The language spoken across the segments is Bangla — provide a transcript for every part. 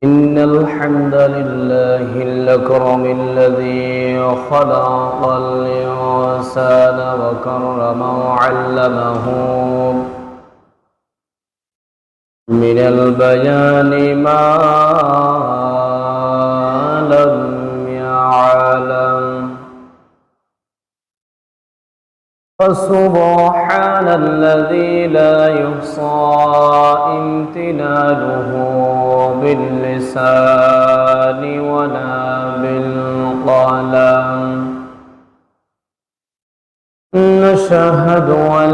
إن الحمد لله الأكرم الذي خلق الإنسان وكرمه وعلمه من البيان ما لم يعلم فسبحان الذي لا يحصى امتنانه باللسان ولا بالقلم نشهد أن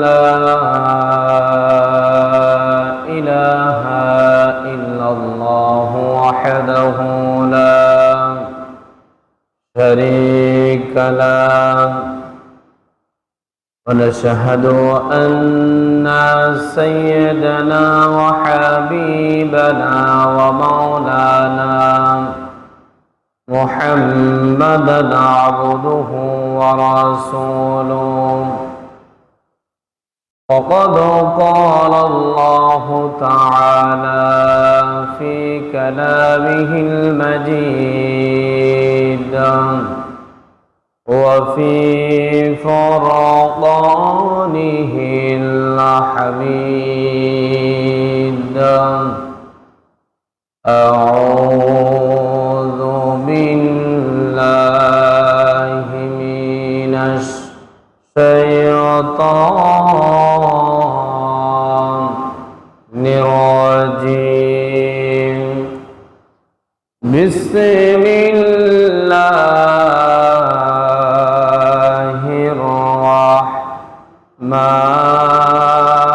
لا إله إلا الله وحده لا شريك له ونشهد أن سيدنا وحبيبنا ومولانا محمدا عبده ورسوله وقد قال الله تعالى في كلامه المجيد وفي فرقانه الحميد أعوذ بالله من الشيطان الرجيم بسم الله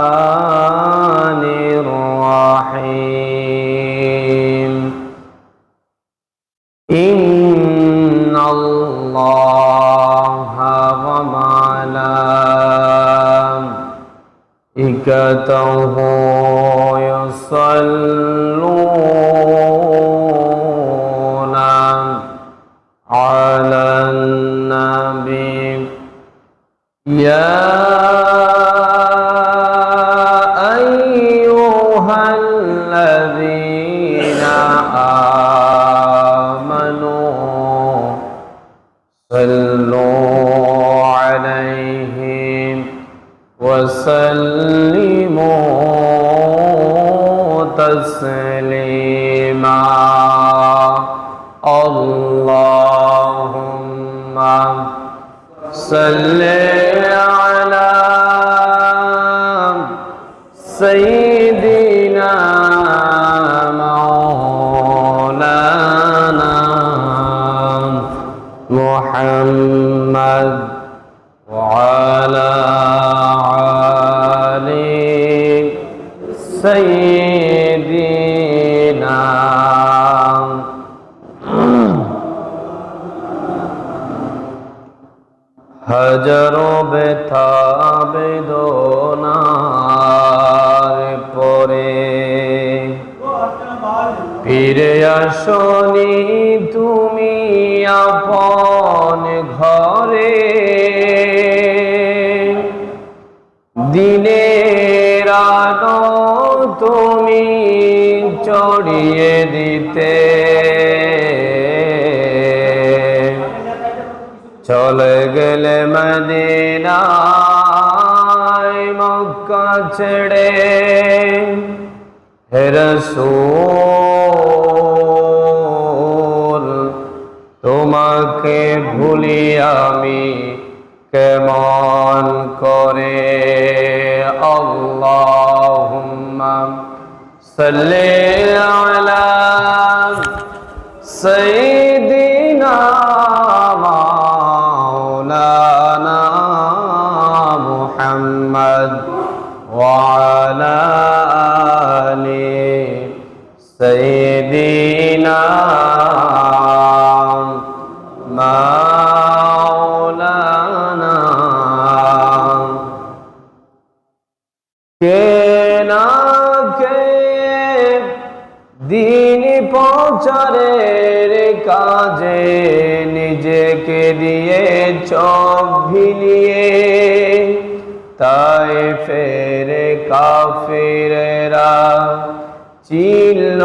الرحمن الرحيم إن الله وملائكته يصلون على النبي يا أيها الذين آمنوا صلوا عليه وسلموا تسليما اللهم صل على سيدنا مولانا محمد وعلى آل سيدنا হাজার ব্যথা বেদনার পরে ফিরে আসনি তুমি আপন ঘরে দিনের আলো তুমি ছড়িয়ে দিতে চলে গেলে মদিনায় মক্কা ছেড়ে হে রাসূল তোমাকে ভুলি আমি কেমন করে আল্লাহুম্মা সাল্লি আলা সাইয়্যিদিনা مولانا محمد وعلى آل سيدنا مولانا কে না কে দিন প্রচারের কাজে নিজেকে দিয়ে চোখ ভিলিয়ে তাই ফেরে কাফিরেরা চিনল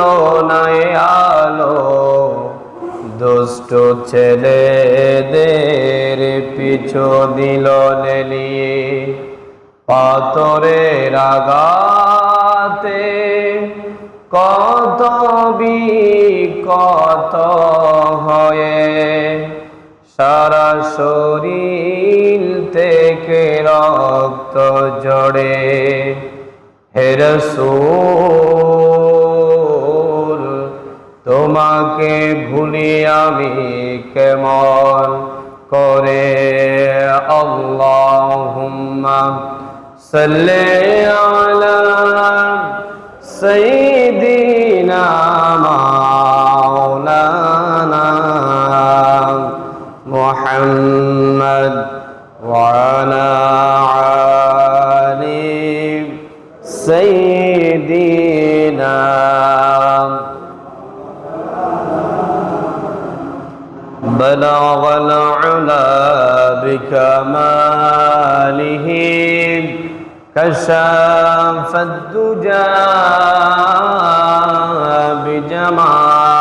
না এ আলো, দুষ্ট ছেলেদের পিছু দিল লেলিয়ে। পাথরের আঘাতে কত বিকত হয়ে সারা শরীর থেকে রক্ত ঝরে। হে রাসূল, তোমাকে ভুলি আমি কেমন করে। আল্লাহুম্মা সাল্লি আলা সাইয়্যিদিনা মাওলানা মুহাম্মদ ওয়া আলা আলি সাইয়্যিদিনা। بلغ العلا بكماله كشف الدجى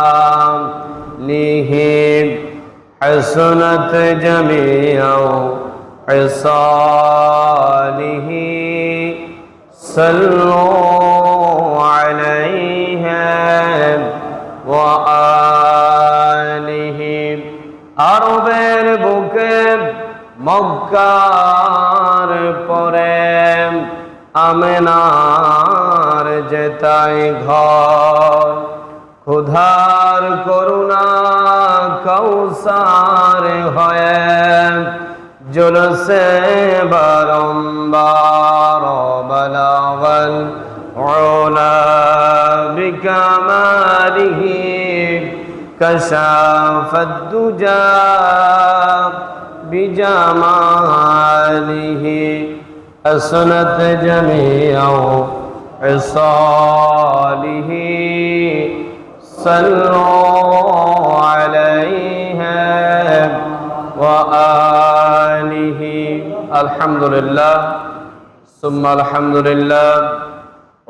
بجماله حسنت جميع خصاله صلوا عليه وآله। আরবের বুকে মক্কার পরে আমেনার যেতাই ঘর। ক্ষুধার করুণা কৌসার হয়ে জলসে বারম্বার। বলাগল উলা বিকামালিহি كشف الدجى بجماله حسنت جميع خصاله صلوا عليه وآله। الحمد لله ثم الحمد لله।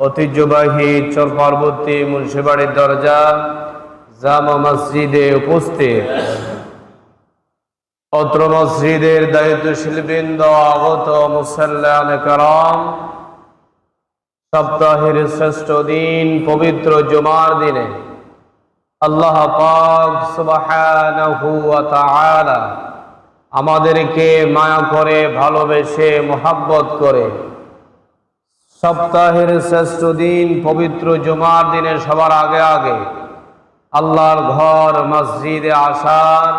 ঐতিহ্যবাহী চর পার্বতী মুন্সিবাড়ির দরজা জামা মসজিদে উপস্থিত অত্র মসজিদের দায়িত্বশীল বৃন্দ, আগত মুসাল্লিয়ান কেরাম, সপ্তাহের শ্রেষ্ঠ দিন পবিত্র জুমার দিনে আল্লাহ পাক সুবহানাহু ওয়া তাআলা আমাদেরকে মায়া করে, ভালোবেসে, মোহাব্বত করে সপ্তাহের শ্রেষ্ঠ দিন পবিত্র জুমার দিনে সবার আগে আগে আল্লাহর ঘর মসজিদে আসার,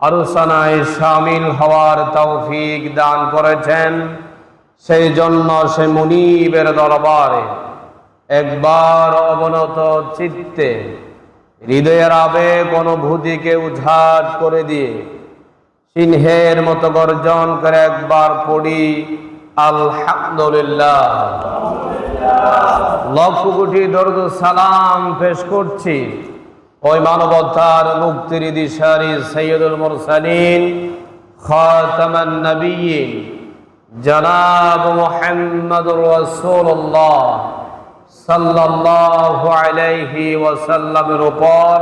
আলোচনায় শামিল হওয়ার তৌফিক দান করেছেন। সেই জন্য সে মুনিবের দরবারে একবার অবনত চিত্তে হৃদয়ের আবেগ অনুভূতিকে উজাড় করে দিয়ে সিংহের মতো গর্জন করে একবার পড়ি আলহামদুলিল্লাহ। লক্ষ কোটি দরুদ সালাম পেশ করছি ওই মানবতার মুক্তির দিশারি সৈয়দুল মুরসালিন খাতামান নবিয়্যিন জনাব মুহাম্মদুর রাসূলুল্লাহ সাল্লাল্লাহু আলাইহি ওয়াসাল্লামের উপর,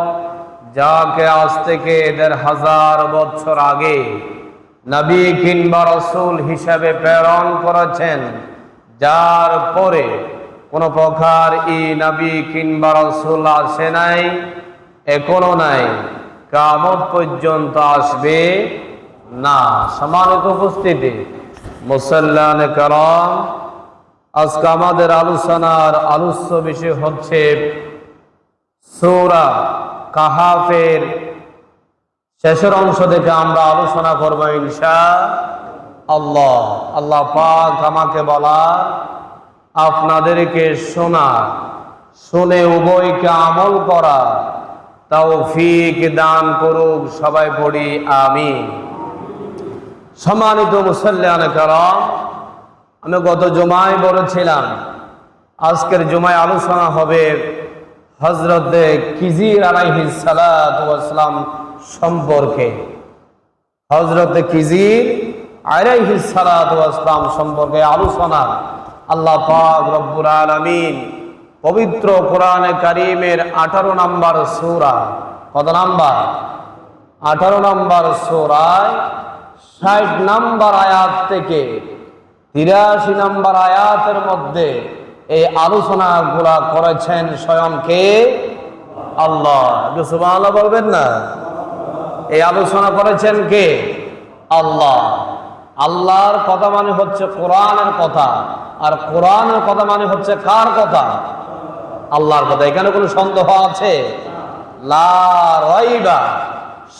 যাকে আজ থেকে ১৫০০ বছর আগে নবী কিংবা রাসূল হিসাবে প্রেরণ করেছেন, যার পরে কোন প্রকার ই নবী কিংবা রাসূল আসে নাই, এখনো নাই, কিয়ামত পর্যন্ত আসবে না। সম্মানিত উপস্থিতি, মুসল্লিয়ান কেরাম, আজকে আমাদের আলোচনার আলোচ্য বিষয় হচ্ছে সূরা কাহাফের শেষের অংশ থেকে আমরা আলোচনা করব ইনশাআল্লাহ। আল্লাহ পাক আমাকে বলা, আপনাদেরকে শোনা, শুনে উভয়কে আমল করা তৌফিক দান করুক। সবাই পড়ি আমিন। সম্মানিত মুসল্লিয়ান কেরাম, আমি গত জুমায় বলেছিলাম আজকের জুমায় আলোচনা হবে হযরতে খিজির আলাইহিস সালাতু ওয়াস সালাম সম্পর্কে। হযরতে খিজির আলাইহিস সালাতু ওয়াস সালাম সম্পর্কে আলোচনা আল্লাহ পাক রব্বুল আলামিন পবিত্র কোরআনে কারীমের 18 নম্বর সূরা। কত নাম্বার? 18 নম্বর সূরায় 60 নম্বর আয়াত থেকে 83 নম্বর আয়াতের মধ্যে এই আলোচনাগুলা করেছেন স্বয়ং কে? আল্লাহ। সুবহানাল্লাহ বলবেন না? এই আলোচনা করেছেন কে? আল্লাহ। আল্লাহর কথা মানে হচ্ছে কোরআনের কথা, আর কোরআনের কথা মানে হচ্ছে কার কথা? আল্লাহর কথা। এখানে কোনো সন্দেহ আছে? লা রাইবা,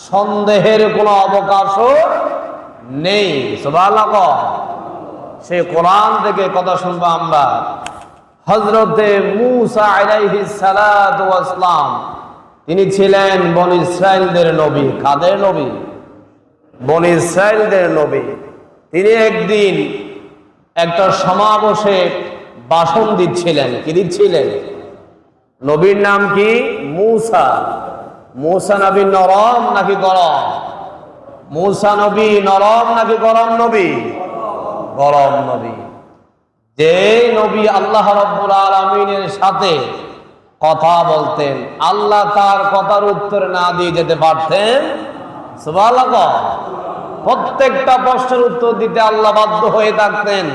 সন্দেহের কোনো অবকাশও নেই। সুবহানাল্লাহ। সেই কোরআন থেকে কথা শুনবো আমরা। হযরতে মূসা আলাইহিস সালাতু ওয়াস সালাম, তিনি ছিলেন বনী ইসরাইলদের নবী। কাদের নবী? বনী ইসরাইলদের নবী। তিনি একদিন একটা সমাবেশে ভাষণ দিচ্ছিলেন। কি দিচ্ছিলেন? নবীর নাম কি? মূসা। মূসা নবী নরম নাকি গরম? মূসা নবী নরম নাকি গরম নবী? গরম নবী। যে নবী আল্লাহ রাব্বুল আলামিনের সাথে কথা বলতেন, আল্লাহ তার কথার উত্তর না দিয়ে যেতে পারতেন? সুবহানাল্লাহ। প্রত্যেকটা প্রশ্নের উত্তর দিতে আল্লাহ বাধ্য হয়ে থাকতেন,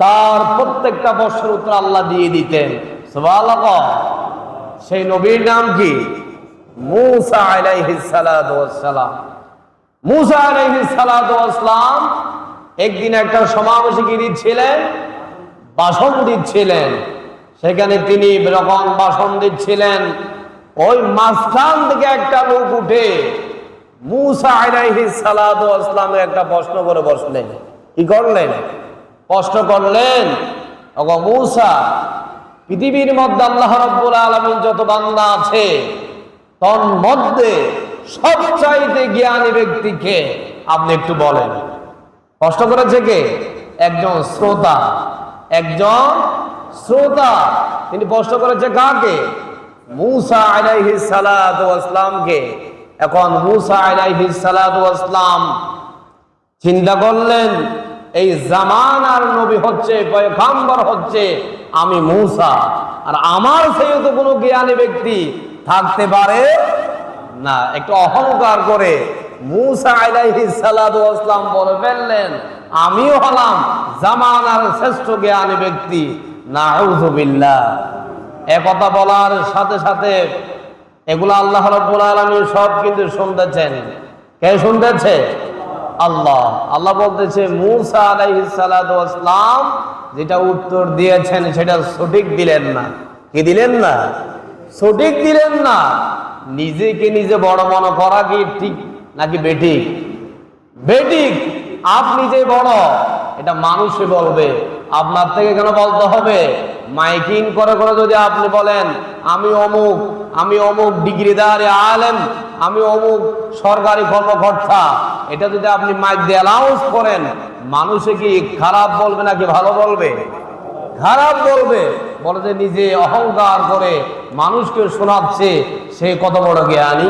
তার প্রত্যেকটা প্রশ্নের উত্তর আল্লাহ দিয়ে দিতেন। সুবহানাল্লাহ। সেই নবীর নাম কি? মূসা আলাইহিস সালাতু ওয়াস সালাম। মূসা আলাইহিস সালাতু ওয়াস সালাম একদিন একটা সমাবেশে কি দিচ্ছিলেন? ভাষণ দিচ্ছিলেন। সেখানে তিনি যখন ভাষণ দিচ্ছিলেন, ওই মাঝখান থেকে একটা লোক উঠে মূসা আলাইহিস সালাতু ওয়াস সালামের একটা প্রশ্ন করে বসলেন। কি করলেন? প্রশ্ন করলেন, ওগো মূসা, পৃথিবীর মধ্যে আল্লাহ রাব্বুল আলামিন যত বান্দা আছে, তন মধ্যে সবচাইতে জ্ঞানী ব্যক্তিকে আপনি একটু বলেন। প্রশ্ন করেছে কে? একজন শ্রোতা। একজন শ্রোতা। তিনি প্রশ্ন করেছে কাকে? মূসা আলাইহিস সালাতু ওয়াস সালামকে। এখন মূসা আলাইহিস সালাতু ওয়াস সালাম চিন্তা করলেন, এই জামানার নবী হচ্ছে, পয়গম্বর হচ্ছে আমি মূসা, আর আমার সেই তো কোনো জ্ঞানী ব্যক্তি থাকতে পারে না। একটু অহংকার করে মূসা আলাইহিস সালাতু ওয়াস সালাম বলে ফেললেন, আমিও হলাম জামানার শ্রেষ্ঠ জ্ঞানী ব্যক্তি। নাউযুবিল্লাহ। একথা বলার সাথে সাথে এগুলো আল্লাহ রাব্বুল আলামিন সব কিন্তু শুনতেছেন। কে শুনতেছে? আল্লাহ। আল্লাহ বলতেছে মূসা আলাইহিস সালাতু ওয়াস সালাম যেটা উত্তর দিয়েছেন সেটা সঠিক দিলেন না। কি দিলেন না? সঠিক দিলেন না। নিজেকে নিজে বড় মনে করা কি ঠিক নাকি বেঠিক? বেঠিক। আপনি যে বড় এটা মানুষে বলবে, আপনার থেকে কেন বলতে হবে? মাইকিং করে করে যদি আপনি বলেন আমি অমুক, আমি অমুক ডিগ্রিদার আলেম, আমি অমুক সরকারি কর্মকর্তা, এটা যদি আপনি মাইক দিয়ে অ্যানাউন্স করেন, মানুষে কি খারাপ বলবে নাকি ভালো বলবে? খারাপ বলবে। বলে যে নিজে অহংকার করে মানুষকে শোনাচ্ছে সে কত বড় জ্ঞানী।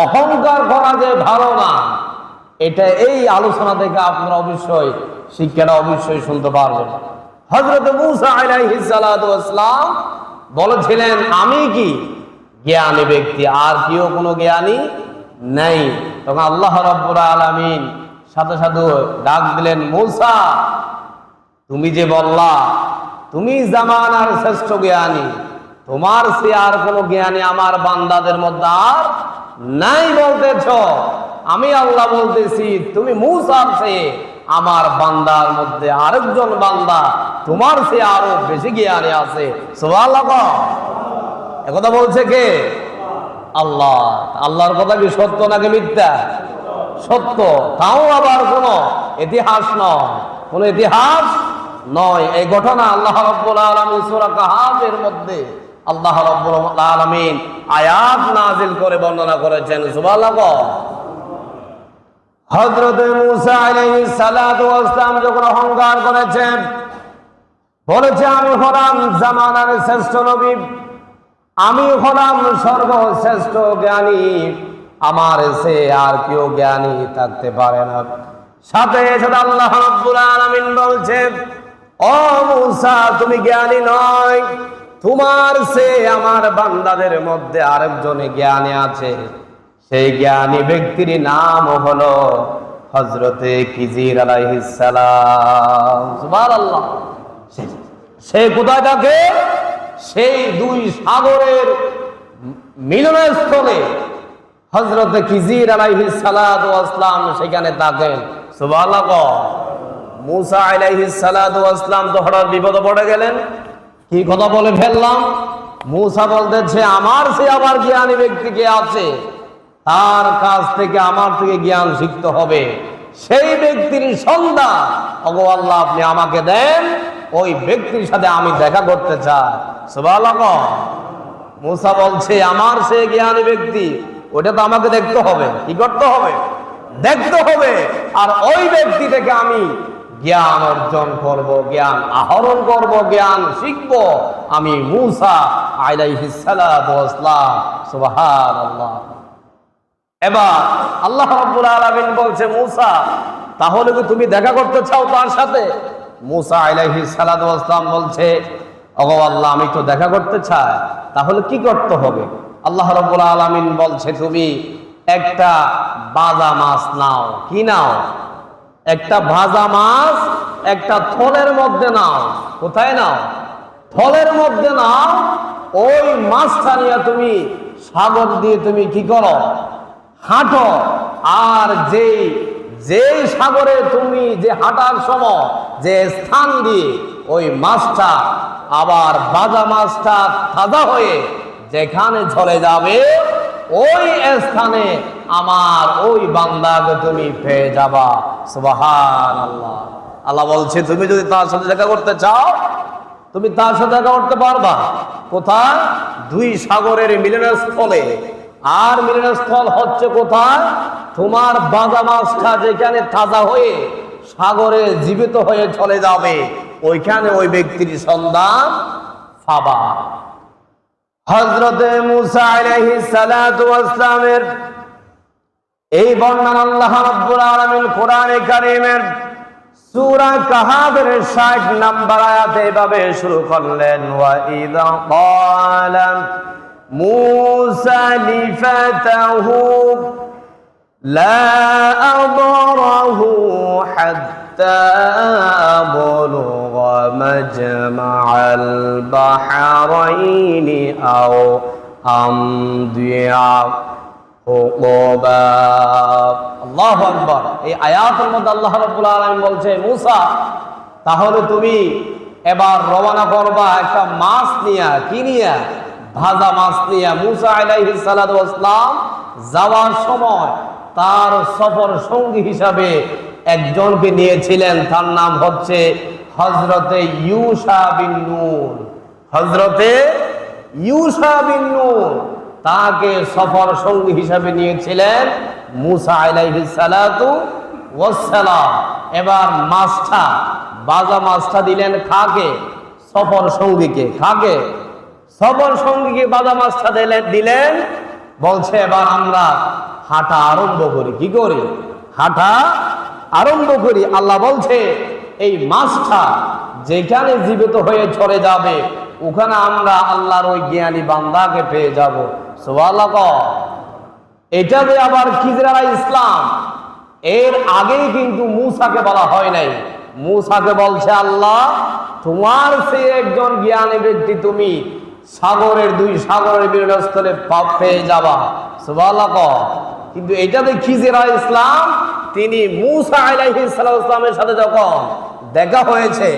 অহংকার করা যে ভালো না, এটা এই আলোচনা থেকে আপনারা অবশ্যই শিক্ষাটা অবশ্যই শুনতে পারবেন। হযরত মূসা আলাইহিস সালাতু ওয়াস সালাম বলেছিলেন, আমি কি জ্ঞানী ব্যক্তি, আর কেউ কোনো জ্ঞানী নাই। তখন আল্লাহ রাব্বুল আলামিন সাথে সাথে ডাক দিলেন, মূসা, তুমি যে বললা তুমি জামানার শ্রেষ্ঠ জ্ঞানী, তোমার সে আর কোনো জ্ঞানী আমার বান্দাদের মধ্যে আর নাই বলতেছ। আমি আল্লাহ বলতেছি, তুমি মূসার চেয়ে আমার বান্দার মধ্যে আরেকজন বান্দা তোমার চেয়ে আরো বেশি জ্ঞানী আছে। সুবহানাল্লাহ। একথা বলছে কে? আল্লাহ। আল্লাহর কথা কি সত্য নাকি মিথ্যা? সত্য। তাও আবার কোনো ইতিহাস নয়, কোনো ইতিহাস নয়। এই ঘটনা আল্লাহ রাব্বুল আলামিন সূরা কাহাফের মধ্যে আল্লাহ রাব্বুল আলামিন আয়াত নাযিল করে বর্ণনা করেছেন। সুবহানাল্লাহ। হযরত মূসা আলাইহিস সালাতু ওয়াস সালাম যখন অহংকার করেছেন, বলেছে আমি হলাম জামানার শ্রেষ্ঠ নবী, আমি হলাম সর্বশ্রেষ্ঠ জ্ঞানী, আমার সে আর কেউ জ্ঞানী থাকতে পারে না। সাথে সাথে আল্লাহ রাব্বুল আলামিন বলছে, ও মূসা, তুমি জ্ঞানী নয়, তোমার সে আমার বান্দাদের মধ্যে আরেকজনে জ্ঞানী আছে, সেই জ্ঞানী ব্যক্তির নাম হলো হযরতে খিজির আলাইহিস সালাম। সুবহানাল্লাহ। সে কোথায় থাকে? সেই দুই সাগরের মিলনস্থলে হযরতে খিজির আলাইহিস সালাতু ওয়াস সালাম সেখানে থাকেন। সুবহানাল্লাহ। মুসা আলাইহিস সালাতু ওয়াস সালাম তো হঠাৎ বিপদে পড়ে গেলেন। কি কথা বলে ফেললাম? মুসা বলতেছে আমার সে আবার জ্ঞানী ব্যক্তি কে আছে, তার কাছ থেকে আমার থেকে জ্ঞান শিখতে হবে। সেই ব্যক্তির সন্ধান ওগো আল্লাহ আপনি আমাকে দেন, ওই ব্যক্তির সাথে আমি দেখা করতে চাই। সুবহানাল্লাহ। মুসা বলছে আমার সে জ্ঞানী ব্যক্তি, ওটা তো আমাকে দেখতে হবে। কি করতে হবে? দেখতে হবে। আর ওই ব্যক্তি থেকে আমি জ্ঞান অর্জন করব, জ্ঞান আহরণ করব, জ্ঞান শিখব আমি মুসা আলাইহিস সালাতু ওয়াস সালাম। সুবহানাল্লাহ। এবার আল্লাহ রাব্বুল আলামিন বলছে মুসা তাহলে কি তুমি দেখা করতে চাও তার সাথে? মুসা আলাইহিস সালাতু ওয়াস সালাম বলছে ওগো আল্লাহ আমি তো দেখা করতে চাই, তাহলে কি করতে হবে? আল্লাহ রাব্বুল আলামিন বলছে তুমি একটা ভাজা মাছ নাও। কি নাও? একটা ভাজা মাছ একটা থলের মধ্যে নাও। কোথায় নাও? থলের মধ্যে নাও। ওই মাছটা নিয়ে তুমি সাগর দিয়ে তুমি কি করো? হাঁটো। আর যেই সাগরে তুমি যে হাঁটার সময় যে স্থান দিয়ে ওই মাছটা আবার ভাজা মাছটা তাজা হয়ে যেখানে চলে যাবে ওই স্থানে আমার ওই বান্দাকে তুমি পেয়ে যাবা। সুবহানাল্লাহ। আল্লাহ বলছে তুমি যদি তার সাথে দেখা করতে চাও তুমি তার সাথে দেখা করতে পারবা। কোথায়? দুই সাগরের মিলনস্থলে। আর মিলনস্থল হচ্ছে কোথায়? তোমার ভাজা মাছটা যেখানে তাজা হয়ে সাগরে জীবিত হয়ে চলে যাবে ওইখানে ওই ব্যক্তির সন্ধান পাবা। হযরতে মুসা আলাইহিস সালাতু ওয়াস সালামের এই বর্ণনা আল্লাহ রাব্বুল আলামিন কোরআনে কারীমের সূরা কাহাফের 60 নম্বর আয়াতে এভাবে শুরু করলেন ওয়া ইযা ক্বালা মুসা লিফাতাহু লা আদরাহু হাত্তা বুলুগা মাজমাআল বাহরাইনি আও আমদিয়া হুকুবা। আল্লাহু আকবার। এই আয়াতের মধ্যে আল্লাহ রাব্বুল আলামিন বলছে মুসা তাহলে তুমি এবার রওনা করবা একটা মাছ নিয়া। কি নিয়া? ভাজা মাছ নিয়া। মুসা আলাইহিস সালাতু ওয়াস সালাম যাওয়ার সময় তার সফর সঙ্গী হিসাবে একজনকে নিয়েছিলেন, তার নাম হচ্ছে হযরতে ইউশা বিন নূন। হযরতে ইউশা বিন নূন তাকে সফর সঙ্গী হিসাবে নিয়েছিলেন মুসা আলাইহিস সালাতু ওয়াস সালাম। এবার মাছটা ভাজা মাছটা দিলেন কাকে? সফর সঙ্গীকে। কাকে? সফর সঙ্গীকে ভাজা মাছটা দিলেন। বলছে এবার আমরা হাঁটা আরম্ভ করি। কি করি? হাঁটা আরম্ভ করি। আল্লাহ বলছে এই মাছটা যেখানে জীবিত হয়ে চলে যাবে ওখানে আমরা আল্লাহর ওই জ্ঞানী বান্দাকে পেয়ে যাব। সুবহানাল্লাহ। এটা যে আবার খিজির আলাইহিস সালাম এর আগেই কিন্তু মুসাকে বলা হয় নাই। মুসাকে বলছে আল্লাহ তোমার সে একজন জ্ঞানী ব্যক্তি তুমি সাগরের দুই সাগরের মিলনস্থলে পেয়ে যাবা। সুবহানাল্লাহ। কিন্তু এটাতে খিজির আলাইহিস সালাম তিনি মুসা আলাইহিস সালামের সাথে যখন দেখা হয়েছে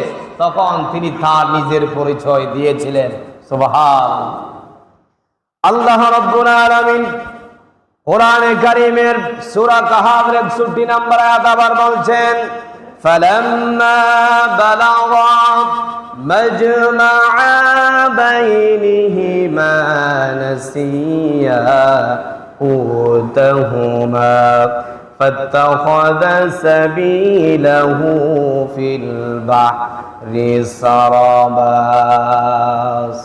তখন তিনি তার নিজের পরিচয় দিয়েছিলেন। সুবহানাল্লাহ। আল্লাহ রাব্বুল আলামিন কোরআনে কারীমের সূরা কাহাফের 61 নম্বর আয়াত আবার বলছেন ফালাম্মা বালাগা মাজমাআ বাইনিহিমা নাসিয়া হুতাহুমা ফাত্তাখাযা সাবিলাহু ফিল বাহরি সারাবা।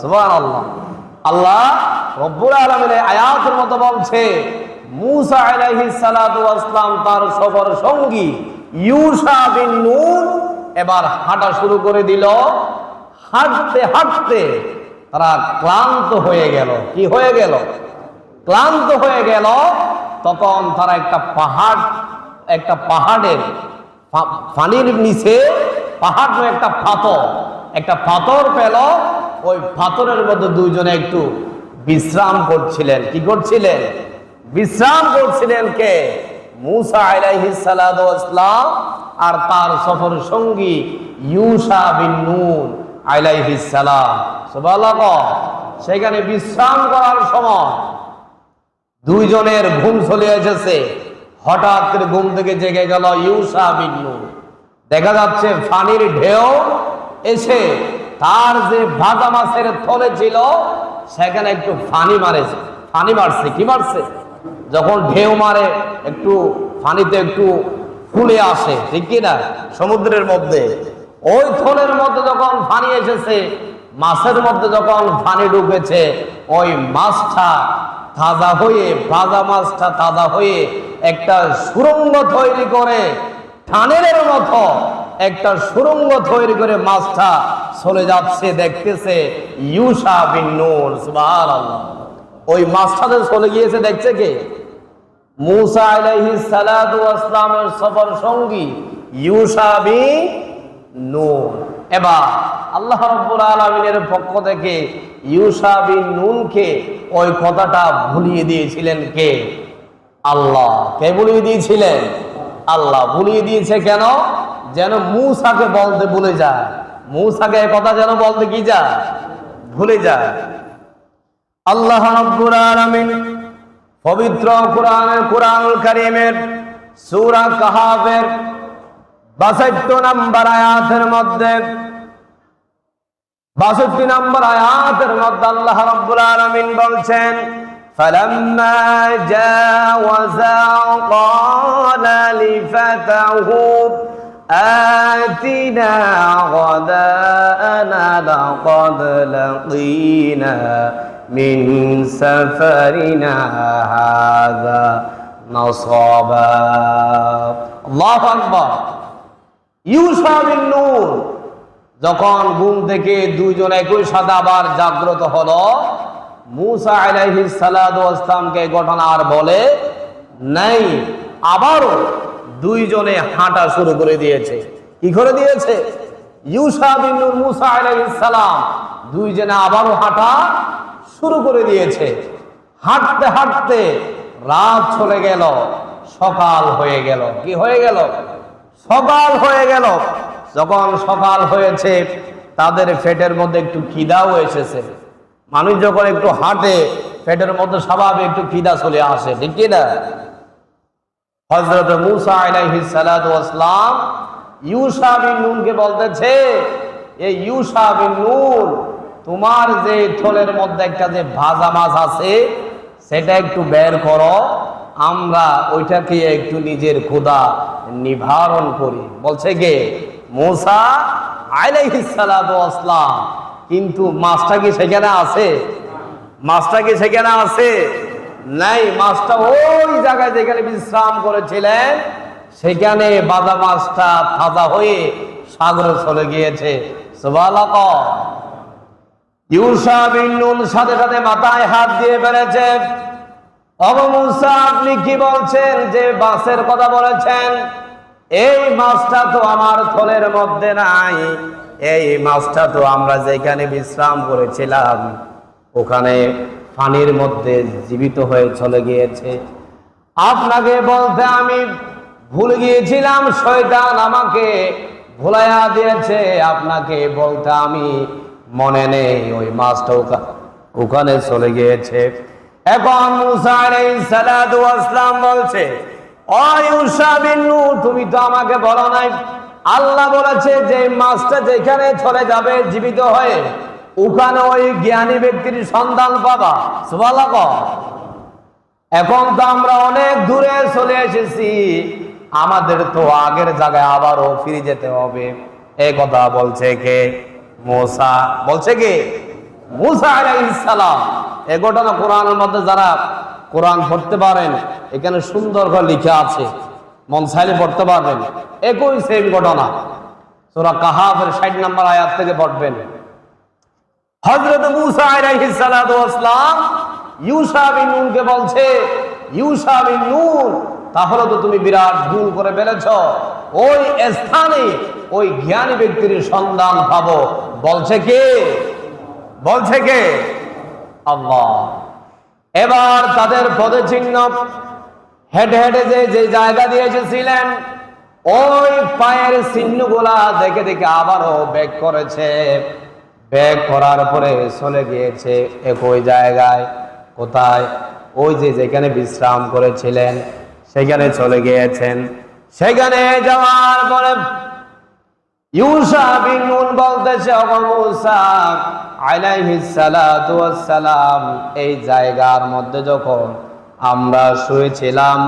সুবহানাল্লাহ। আল্লাহ রব্বুল আলামিন আয়াতের মতো বলছে মুসা আলাইহিস সালাতু ওয়াস সালাম তার সফর সঙ্গী ইউশা বিন নূন এবার হাঁটা শুরু করে দিল। হাঁটতে হাঁটতে তারা ক্লান্ত হয়ে গেল। কি হয়ে গেল? ক্লান্ত হয়ে গেল। তখন তারা একটা পাহাড়ের পানির নিচে পাহাড় নয়, একটা পাথর পেল। ওই পাথরের মধ্যে দুইজনে একটু বিশ্রাম করছিলেন। কি করছিলেন? বিশ্রাম করছিলেন। কে? মূসা আলাইহিস সালাতু ওয়াস সালাম আর তার সফর সঙ্গী ইউশা বিন নুন আলাইহিস সালাম। সুবহানাল্লাহ। সেখানে বিশ্রাম করার সময় দুইজনের ঘুম চলে এসেছে। হঠাৎ করে ঘুম থেকে জেগে গেল ইউশা বিন নুন। দেখা যাচ্ছে পানির ঢেউ এসে তার যে ভাজা মাছের থলে ছিল সেখানে একটু পানি মারছে। কি মারছে? যখন ঢেউ মারে একটু পানিতে একটু ফুলে আসে, ঠিক কিনা? সমুদ্রের মধ্যে ওই থলের মধ্যে যখন পানি এসেছে, মাছের মধ্যে যখন পানি ঢুকেছে, ওই মাছটা তাজা হয়ে, ভাজা মাছটা তাজা হয়ে একটা সুড়ঙ্গ তৈরি করে, টানেলের মতো একটা সুড়ঙ্গ তৈরি করে মাছটা চলে যাচ্ছে। দেখতেছে ইউশা বিন নুন। সুবহানাল্লাহ। ওই মাছটাতে চলে গিয়েছে, দেখছে কে? মূসা আলাইহিস সালাতু ওয়াস সালামের সফর সঙ্গী ইউশা বিন নুন। এবার আল্লাহ রাব্বুল আলামিনের পক্ষ থেকে ইউশা বিন নুনকে ওই কথাটা ভুলিয়ে দিয়েছিলেন কে? আল্লাহ। কে ভুলিয়ে দিয়েছিলেন? আল্লাহ ভুলিয়ে দিয়েছে। কেন? যেন মূসাকে বলতে ভুলে যায়। মূসাকে কথা যেন বলতে কি যায়? ভুলে যায়। আল্লাহ রাব্বুল আলামিন পবিত্র কুরআনুল কারীমের সূরা কাহাফের 62 নম্বর আয়াতের মধ্যে 62 নম্বর আয়াতের মধ্যে আল্লাহ রাব্বুল আলামিন বলছেন, ফালাম্মা জাওয়াজা ক্বালা লিফাতাহু আতিনা গাদানা লাকাদ লাকিনা মিন সাফারিনা হাযা নাসাবা। আল্লাহু আকবার। ইউশা বিন নুন যখন ঘুম থেকে দুইজন একই সাথে আবার জাগ্রত হলো, মূসা আলাইহিস সালাতু ওয়াস সালামকে ঘটনা আর বলে নাই। আবারও দুইজনে হাঁটা শুরু করে দিয়েছে। কি করে দিয়েছে? ইউশা বিন নুন, মূসা আলাইহিস সালাম দুইজনে আবারও হাঁটা শুরু করে দিয়েছে। হাঁটতে হাঁটতে রাত চলে গেল, সকাল হয়ে গেল। কি হয়ে গেল? সকাল হয়ে গেল। যখন সকাল হয়েছে, তাদের পেটের মধ্যে একটু খিদাও এসেছে। মানুষ যখন একটু হাঁটে, পেটের মধ্যে স্বাভাবিক একটু খিদা চলে আসে, ঠিক কিনা? হযরত মূসা আলাইহিস সালাতু ওয়াস সালাম ইউশা বিন নুনকে বলতেছে, এই ইউশা বিন নুন, তোমার যে থলের মধ্যে একটা যে ভাজা মাছ আছে সেটা একটু বের করো, আমরা ওইটাকে একটু নিজের ক্ষুধা নিবারণ করি। বলছে কে? মূসা আলাইহিস সালাতু ওয়াস সালাম। কিন্তু মাছটা কি সেখানে আছে? মাছটা কি সেখানে আছে? নাই। মাছটা ওই জায়গায় যেখানে বিশ্রাম করেছিলেন সেখানে বাদা মাছটা তাজা হয়ে সাগরে চলে গিয়েছে। সুবহানাল্লাহ। ইউশা বিন নুন সাথে সাথে মাথায় হাত দিয়ে ফেলেছে। ওগো মূসা, আপনি কি বলছেন? যে মাছের কথা বলেছেন, এই মাছটা তো আমার থলের মধ্যে নাই। এই মাছটা তো আমরা যেখানে বিশ্রাম করেছিলাম ওখানে পানির মধ্যে জীবিত হয়ে চলে গিয়েছে। আপনাকে বলতে আমি ভুলে গিয়েছিলাম, শয়তান আমাকে ভুলাইয়া দিয়েছে। আপনাকে বলতে আমি মনে নেই, ওই মাছটা ওখানে চলে গিয়েছে। এখন মূসা আলাইহিস সালাতু ওয়াস সালাম বলছে, ও ইউশা বিন নুন, তুমি তো আমাকে বলো নাই। আল্লাহ বলেছে যে মাছটা যেখানে চলে যাবে জীবিত হয়ে ওখানে ওই জ্ঞানী ব্যক্তির সন্ধান পাবা। সুবহানাল্লাহ। এখন তো আমরা অনেক দূরে চলে এসেছি, আমাদের তো আগের জায়গায় আবারও ফিরে যেতে হবে। এই কথা বলছে কে? মূসা। বলছে কে? মূসা আলাইহিস সালাম। এই ঘটনা কোরআনের মধ্যে যারা কোরআন পড়তে পারেন, এখানে সুন্দর করে লেখা আছে, মন চাইলে পড়তে পারবেন। একই সেম ঘটনা। সূরা কাহাফের 60 নম্বর আয়াত থেকে পড়বেন। হযরত মুসা আলাইহিস সালাতু ওয়াস সালাম ইউশা বিন নুনকে বলছে, ইউশা বিন নুন, তাহলে তো তুমি বিরাট ভুল করে ফেলেছ, ওই স্থানে ওই জ্ঞানী ব্যক্তির সন্ধান পাবো। বলছে কে? বলছে কে? আল্লাহ। এবার তাদের পদচিহ্ন হেঁটে হেঁটে যে জায়গা দিয়ে এসেছিলেন, ওই পায়ের চিহ্নগুলা দেখে দেখে আবারও ব্যাক করেছে। ব্যাক করার পরে চলে গিয়েছে একই জায়গায়। কোথায়? ওই যে যেখানে বিশ্রাম করেছিলেন সেখানে চলে গিয়েছেন। সেখানে যাওয়ার পরে ইউশা বিন নুন বলতেছে, ওগো মুসা আলাইহিস সালাতু ওয়াস সালাম, এই জায়গার মধ্যে যখন আমরা শুয়েছিলাম,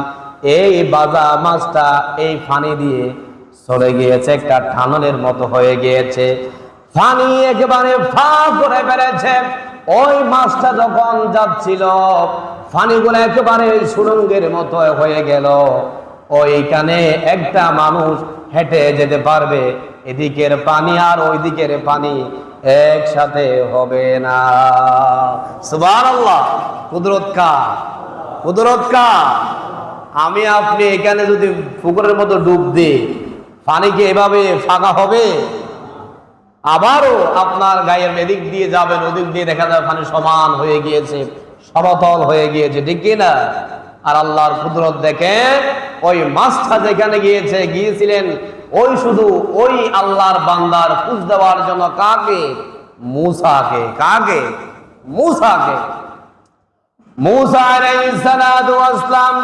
এই বাজা মাছটা এই পানি দিয়ে চলে গিয়েছে, একটা টানেলের মতো হয়ে গিয়েছে, পানি একেবারে ফাঁক করে ফেলেছে। ওই মাছটা যখন যাচ্ছিল, পানিগুলো একেবারে সুড়ঙ্গের মতো হয়ে গেল। ওইখানে একটা মানুষ হেঁটে যেতে পারবে, এদিকের পানি আর ওই দিকের পানি একসাথে হবে না। সুবহানাল্লাহ। কুদরত কার? কুদরত কার? আমি আপনি এখানে যদি পুকুরের মতো ডুব দিই, পানি কি এভাবে ফাঁকা হবে? আবারও আপনার গায়ের এদিক দিয়ে যাবেন, ওদিক দিয়ে দেখা যাবে পানি সমান হয়ে গিয়েছে, সমতল হয়ে গিয়েছে, ঠিক কিনা? আর আল্লাহর কুদরত দেখেন, ওই মাছটা যেখানে গিয়েছিলেন, ওই শুধু ওই আল্লাহর বান্দার খোঁজ দেওয়ার জন্য কাকে? মূসাকে। কাকে? মূসাকে। মূসা আলাইহিস সালাতু ওয়াস সালাম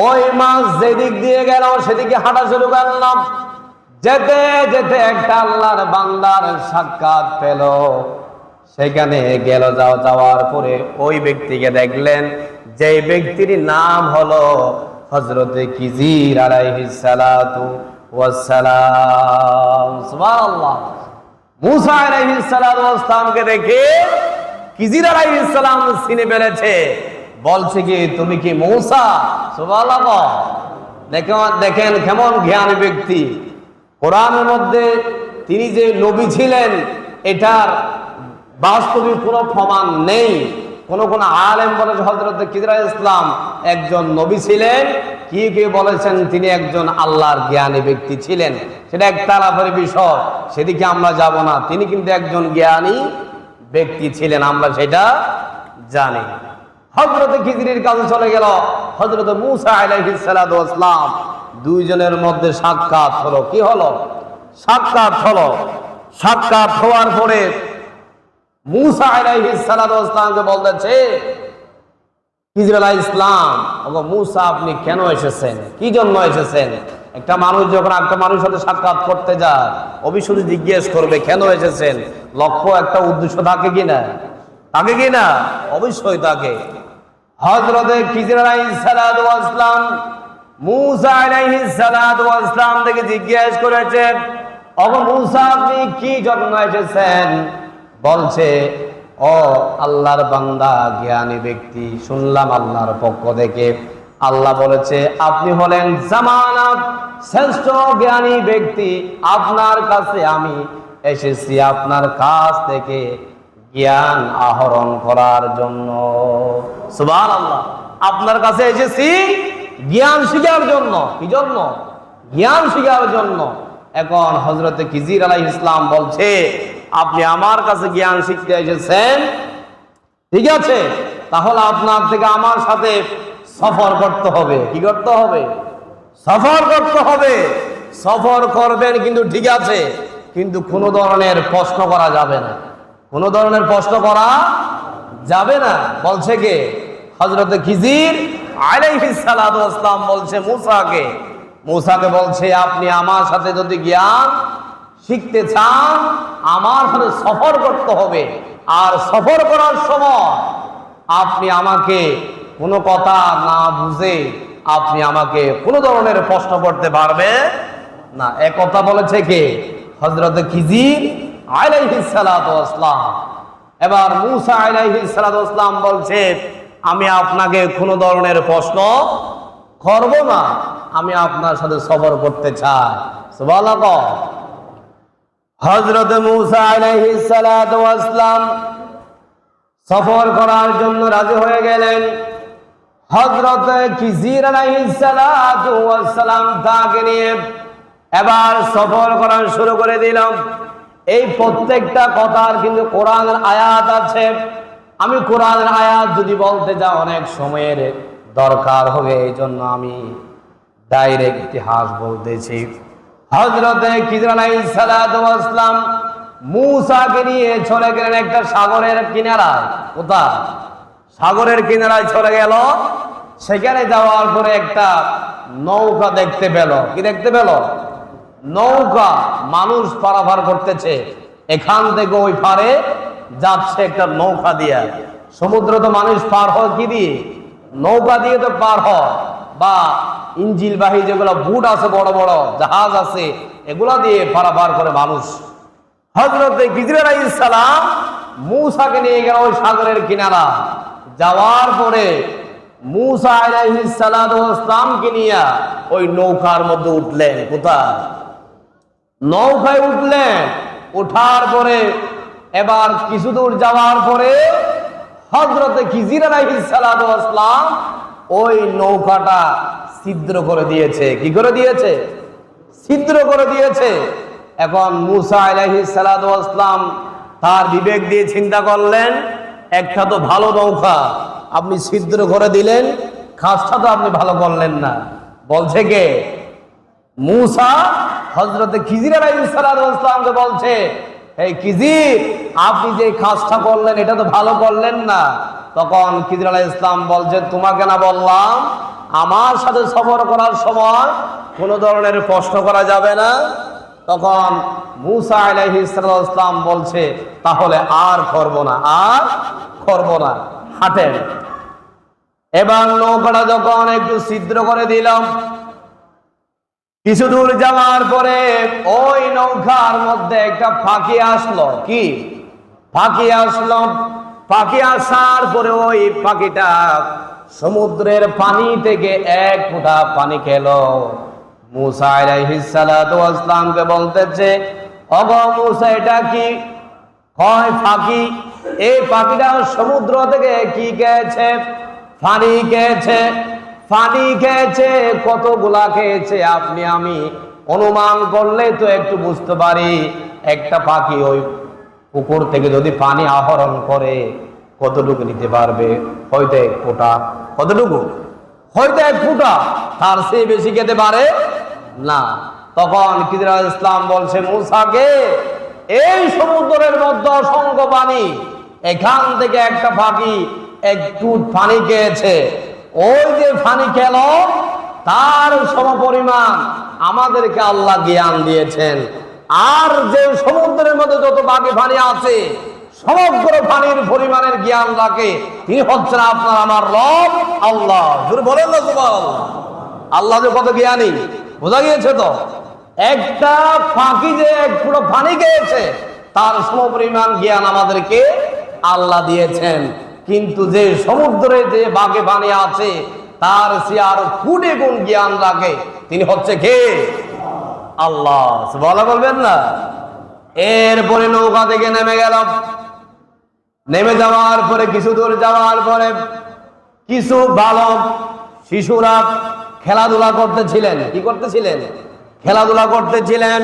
ওই মাছ যেদিক দিয়ে গেল সেদিকে হাঁটা শুরু করলাম। যেতে যেতে একটা আল্লাহর বান্দার সাক্ষাৎ পেল। সেখানে গেল, যাওয়ার পরে ওই ব্যক্তিকে দেখলেন, যে ব্যক্তির নাম হলো হযরতে খিজির আলাইহিস সালাতু ওয়াস সালাম। সুবহানাল্লাহ। মূসা আলাইহিস সালাতু ওয়াস সালামকে দেখে খিজির আলাইহিস সালাম চিনে ফেলেছে। বলছে কি, তুমি কি মূসা? সুবহানাল্লাহ। দেখেন কেমন জ্ঞানী ব্যক্তি। কোরআনের মধ্যে তিনি যে নবী ছিলেন এটার বাস্তবিক কোনো প্রমাণ নেই। কোন কোন আলেম বলেছে হযরত খিজির আলাইহিস সালাম একজন নবী ছিলেন, কি কে বলেছেন তিনি একজন আল্লাহর জ্ঞানী ব্যক্তি ছিলেন। সেটা একতরফের বিষয়, সেদিকে আমরা যাব না। তিনি কিন্তু একজন জ্ঞানী ব্যক্তি ছিলেন, আমরা সেটা জানি। হযরত খিজিরের কাছে চলে গেল হযরত মূসা আলাইহিস সালাতু ওয়াস সালাম। দুইজনের মধ্যে সাক্ষাৎ হলো। কি হলো? সাক্ষাৎ হলো। সাক্ষাৎ হওয়ার পরে মূসা আলাইহিস সালাতু ওয়াস সালামকে বলতেছে খিজির আলাইহিস সালাম, ওগো মূসা, আপনি কেন এসেছেন? কি জন্য এসেছেন? একটা মানুষ যখন একটা মানুষের সাথে সাক্ষাৎ করতে যায়, অবশ্যই জিজ্ঞেস করবে কেন এসেছেন। লক্ষ্য একটা উদ্দেশ্য থাকে কিনা? থাকে কিনা? অবশ্যই থাকে। হযরতে খিজির আলাইহিস সালাতু ওয়াস সালাম মূসা আলাইহিস সালাতু ওয়াস সালাম থেকে জিজ্ঞেস করেছে, ওগো মূসা, আপনি কি জন্য এসেছেন? বলছে, ও আল্লাহর বান্দা, জ্ঞানী ব্যক্তি, শুনলাম আল্লাহর পক্ষ থেকে আল্লাহ বলেছে আপনি হলেন জামানাত শ্রেষ্ঠ জ্ঞানী ব্যক্তি, আপনার কাছে আমি এসেছি আপনার কাছ থেকে জ্ঞান আহরণ করার জন্য। সুবহানাল্লাহ। আপনার কাছে এসেছি জ্ঞান শিখার জন্য। কি জন্য? জ্ঞান শিখার জন্য। এখন হযরতে খিজির আলাইহিস সালাম বলছে, আপনি আমার কাছে জ্ঞান শিখতে এসেছেন, ঠিক আছে, তাহলে আপনার থেকে আমার সাথে সফর করতে হবে। কি করতে হবে? সফর করতে হবে। সফর করবেন, কিন্তু ঠিক আছে, কিন্তু কোনো ধরনের প্রশ্ন করা যাবে না। কোনো ধরনের প্রশ্ন করা যাবে না। বলছে কে? হযরতে খিজির আলাইহিস সালাতু ওয়াস সালাম বলছে মূসাকে। মূসাকে বলছে, আপনি আমার সাথে যদি জ্ঞান শিখতে চান, আমার সাথে সফর করতে হবে। আর সফর করার সময় আপনি আমাকে কোনো কথা না বুঝে আপনি আমাকে কোনো ধরনের প্রশ্ন করতে পারবে না। এ কথা বলেছে কে? হযরতে খিজির আলাইহিস সালাতু ওয়াস সালাম। এবার মূসা আলাইহিস সালাতু ওয়াস সালাম বলছে, আমি আপনাকে কোনো ধরনের প্রশ্ন করব না, আমি আপনার সাথে সফর করতে চাই। সুবহানাল্লাহ। হযরত মূসা আলাইহিস সালাতু ওয়াস সালাম সফর করার জন্য রাজি হয়ে গেলেন। হযরত খিজির আলাইহিস সালাতু ওয়াস সালাম তাকে নিয়ে এবার সফর করা শুরু করে দিলাম। এই প্রত্যেকটা কথার কিন্তু কোরআনের আয়াত আছে। আমি কোরআনের আয়াত যদি বলতে যাই অনেক সময়ের দরকার হবে, এই জন্য আমি ডাইরেক্ট ইতিহাস বলতেছি। হযরতে খিজির আলাইহিস সালাতু ওয়াস সালাম মূসাকে নিয়ে চলে গেলেন একটা সাগরের কিনারায়। কোথায়? সাগরের কিনারায় চলে গেল। সেখানে যাওয়ার পরে একটা নৌকা দেখতে পেল। কি দেখতে পেল? নৌকা, মানুষ পারাপার করতেছে, এখান থেকে ওই পারে যাচ্ছে একটা নৌকা দিয়ে। সমুদ্র তো মানুষ পার হয় কি দিয়ে? নৌকা দিয়ে তো পার হয়, বা ইঞ্জিলবাহী যেগুলো বুট আছে, বড় বড় জাহাজ আছে, এগুলা দিয়ে পারাপার করে মানুষ। হযরত খিজির আলাইহিস সালাম মূসাকে নিয়ে গেল ওই সাগরের কিনারা। যাওয়ার পরে মূসা আলাইহিস সালাতু ওয়াস সালামকে নিয়ে ওই নৌকার মধ্যে উঠলেন। কোথায়? নৌকায় উঠলেন। ওঠার পরে এবার কিছু দূর যাওয়ার পরে হযরত খিজির আলাইহিস সালাতু ওয়াস সালাম ওই নৌকাটা ছিদ্র করে দিয়েছে। কি করে দিয়েছে? ছিদ্র করে দিয়েছে। এখন মূসা আলাইহিস সালাতু ওয়াস সালাম তার বিবেক দিয়ে চিন্তা করলেন, একটা তো ভালো নৌকা আপনি ছিদ্র করে দিলেন, কাজটা তো আপনি ভালো করলেন না। বলছে কে? মূসা হযরত খিজির আলাইহিস সালাতু ওয়াস সালামকে বলছে, এই খিজির, আপনি যে কাজটা করলেন এটা তো ভালো করলেন না। তখন খিজির আলাইহিস সালাম বলছে, তোমাকে না বললাম আমার সাথে সফর করার সময় কোনো ধরনের প্রশ্ন করা যাবে না? তখন মূসা আলাইহিস সালাম বলছে, তাহলে আর করব না, আর করব না, হাঁটেন। এবার নৌকাটা যখন একটু ছিদ্র করে দিলাম, কিছু দূর যাওয়ার পরে ওই নৌকার মধ্যে একটা পাখি আসলো। কি? পাখি আসলো। পাখি আসার পরে ওই পাখিটা সমুদ্রের পানি থেকে এক ফোঁটা পানি খেলো। মূসা আলাইহিস সালাতু ওয়াস সালামকে বলতেছে, ওগো মূসা, এটা কি? কয় পাখি। এই পাখিটা সমুদ্র থেকে কি খেয়েছে? পানি খেয়েছে। পানি খেয়েছে। কতগুলা খেয়েছে আপনি আমি অনুমান করলে তো একটু বুঝতে পারি। একটা পাখি ওই পুকুর থেকে যদি পানি আহরণ করে কতটুকু নিতে পারবে? হয়তো এক ফোঁটা। কতটুকু? হয়তো এক ফোঁটা, তার চেয়ে বেশি খেতে পারে না। তখন খিজির আলাইহিস সালাম বলছে মূসাকে, এই সমুদ্রের মধ্যে অসংখ্য পানি, এখান থেকে একটা পাখি একটু পানি খেয়েছে, ওই যে পানি খেলো তার সমপরিমাণ আমাদেরকে আল্লাহ জ্ঞান দিয়েছেন। আর যে সমুদ্রের মধ্যে যত বাকি পানি আছে সমগ্র পানির পরিমাণের জ্ঞান রাখে তিনি হচ্ছেন আপনার আমার রব আল্লাহ। জোরে বলেন না সুবহানাল্লাহ। আল্লাহ যে কত জ্ঞানী বোঝা গিয়েছে তো। একটা পাখি যে এক পুরো পানি খেয়েছে তার সমপরিমাণ জ্ঞান আমাদেরকে আল্লাহ দিয়েছেন। কিন্তু যে সমুদ্রে যে বাগে পানি আছে তার সে আর কোটি গুণ জ্ঞান রাখে তিনি হচ্ছে কে? আল্লাহ। সুবহানাল্লাহ বলবেন না? এরপরে নৌকা থেকে নেমে গেল। নেমে যাওয়ার পরে কিছু দূর যাওয়ার পরে কিছু বালক শিশুরা খেলাধুলা করতেছিলেন। কি করতেছিলেন? খেলাধুলা করতেছিলেন।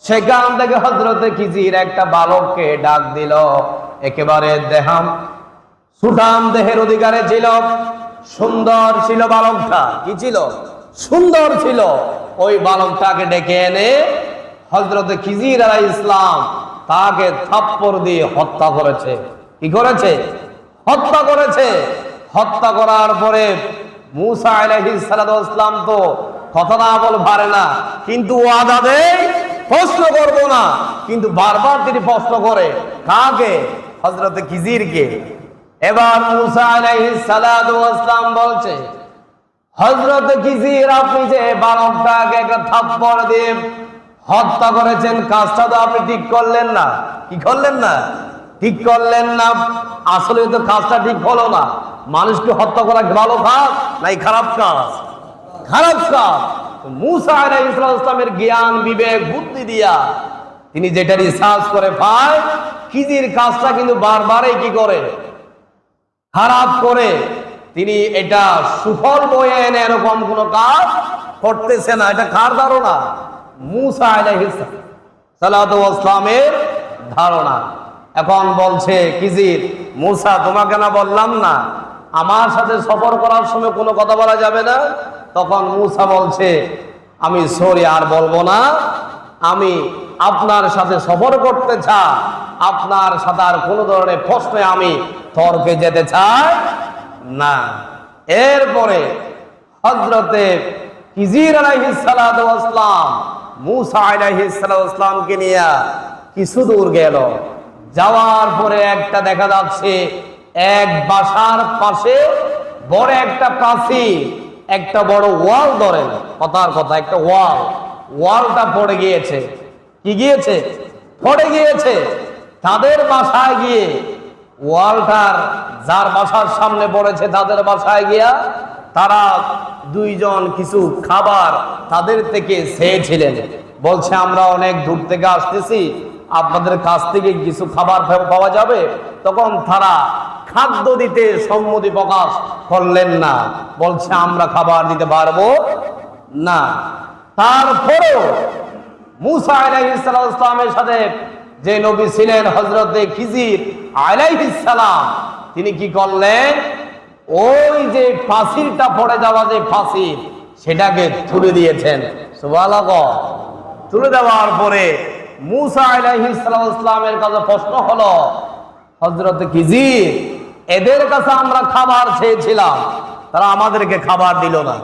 সেখান থেকে হযরতে খিজির একটা বালককে ডাক দিল। একেবারে সুঠাম দেহের অধিকারে ছিল, সুন্দর ছিল বালকটা। কি ছিল? সুন্দর ছিল। ওই বালকটাকে ডেকে এনে হযরতে খিজির আলাইহিস সালাম তাকে থাপ্পড় দিয়ে হত্যা করেছে। কি করেছে? হত্যা করেছে। হত্যা করার পরে মূসা আলাইহিস সালাম তো কথা না বল পারে না, কিন্তু ওয়াদা দেয় প্রশ্ন করব না, কিন্তু বারবার তিনি প্রশ্ন করে। কাকে? হযরতে খিজিরকে। এবার মূসা আলাইহিস সালাম বলছে, হযরতে খিজির, আপনি যে বালকটাকে একটা থাপ্পড় দিয়ে হত্যা করেছেন, কাজটা তো আপনি ঠিক করলেন না। কি করলেন না? ঠিক করলেন না। আসলে তো কাজটা ঠিক হলো না। মানুষকে হত্যা করা ভালো কাজ নাই খারাপ কাজ? খারাপ কাজ। মূসা আলাইহিস সালামের জ্ঞান বিবেক বুদ্ধি দিয়া তিনি যেটা রিসার্চ করে পায়, খিজির কাজটা কিন্তু বারবারই কি করে, খারাপ করে। তিনি এটা সুফল বয়ে এনে এরকম কোন কাজ করতেছে না। এটা কার ধারণা? মুসা আলাইহিস সালাতু ওয়াস সালামের ধারণা। এখন বলছে খিজির, মুসা তোমাকে না বললাম না আমার সাথে সফর করার সময় কোনো কথা বলা যাবে না? তখন মুসা বলছে, আমি সরি, আর বলবো না। আমি আপনার সাথে সফর করতে চাই, আপনার সাথে আর কোনো ধরনের প্রশ্নে আমি তর্কে যেতে চাই না। এরপরে হযরতে খিজির আলাইহিস সালাতু ওয়াস সালাম মুসা আলাইহিস সালাতু ওয়াস সালামকে নিয়ে কিছু দূর গেল। যাওয়ার পরে একটা দেখা যাচ্ছে এক বাসার পাশে বড় একটা প্রাচীর, একটা বড় ওয়াল, ধরেন কথার কথা একটা ওয়ালটা পড়ে গিয়েছে। কি গিয়েছে? পড়ে গিয়েছে। তাদের বাসায় গিয়ে ওয়ালটার, যার বাসার সামনে পড়েছে তাদের বাসায় গিয়া তারা দুইজন কিছু খাবার তাদের থেকে চেয়েছিলেন। বলছে আমরা অনেক দূর থেকে আসতেছি, আপনাদের কাছ থেকে কিছু খাবার পাওয়া যাবে? তখন তারা খাদ্য দিতে সম্মতি প্রকাশ করলেন না, বলছে আমরা খাবার দিতে পারবো না। তারপরেও মুসা আলাইহিস সালামের সাথে যে নবী ছিলেন হযরতে খিজির আলাইহিস সালাম, তিনি কি করলেন? ওই যে ফাঁসিটা পড়ে যাওয়া যে ফাঁসি, সেটাকে তুলে দিয়েছেন। সুবহানাল্লাহ। তুলে দেওয়ার পরে মুসা আলাইহিস সালামের কাছে প্রশ্ন হলো, হযরতে খিজির, এদের কাছে আমরা খাবার চেয়েছিলাম, তারা আমাদেরকে খাবার দিল না,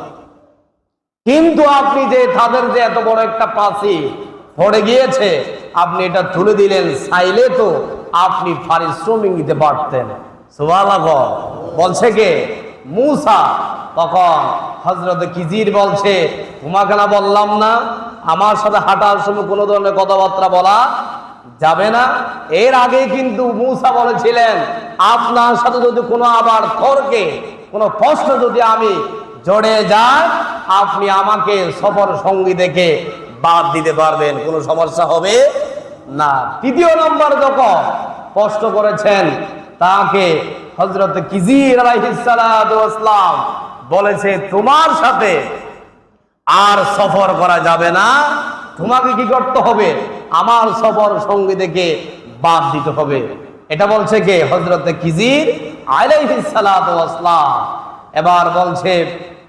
কিন্তু আপনি যে তাদের যে এত বড় একটা প্রাচীর পড়ে গিয়েছে, আপনি এটা তুলে দিলেন, চাইলে তো আপনি পারিশ্রমিক দিতে পারতেন। সুবহানাল্লাহ। বলছে কে? মুসা। তখন হযরতে খিজির বলছে, তোমাকে না বললাম না আমার সাথে হাঁটার সময় কোনো ধরনের কথাবার্তা বলা যাবে না? এর আগে কিন্তু মুসা বলেছিলেন, আপনার সাথে যদি কোনো আবার তর্কে কোনো প্রশ্ন যদি আমি জড়ে যাই, আপনি আমাকে সফর সঙ্গী দেখে বাদ দিতে পারবেন, কোনো সমস্যা হবে না। তৃতীয় নম্বর যখন প্রশ্ন করেছেন, তাকে হযরত খিজির আলাইহিস সালাতু ওয়াস সালাম বলেছে, তোমার সাথে আর সফর করা যাবে না, তোমাকে কি করতে হবে? আমার সফর সঙ্গী দেখে বাদ দিতে হবে। এটা বলছে কে? হযরত খিজির আলাইহিস সালাতু ওয়াস সালাম। এবার বলছে,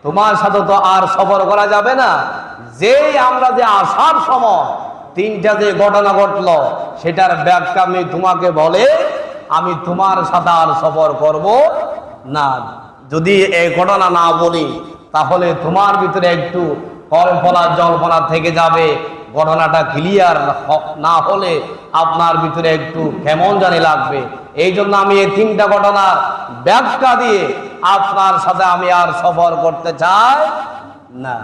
তোমার সাথে তো আর সফর করা যাবে না, যেই আমরা যে আসার সময় তিনটা যে ঘটনা ঘটলো সেটার ব্যাখ্যা আমি তোমাকে বলে আমি তোমার সাথে আর সফর করব না। যদি এই ঘটনা না বলি তাহলে তোমার ভিতরে একটু কল্পনা জল্পনা থেকে যাবে, ঘটনাটা ক্লিয়ার না হলে আপনার ভিতরে একটু কেমন জানি লাগবে। এই জন্য আমি এই তিনটা ঘটনার ব্যাখ্যা দিয়ে আপনার সাথে আমি আর সফর করতে চাই না।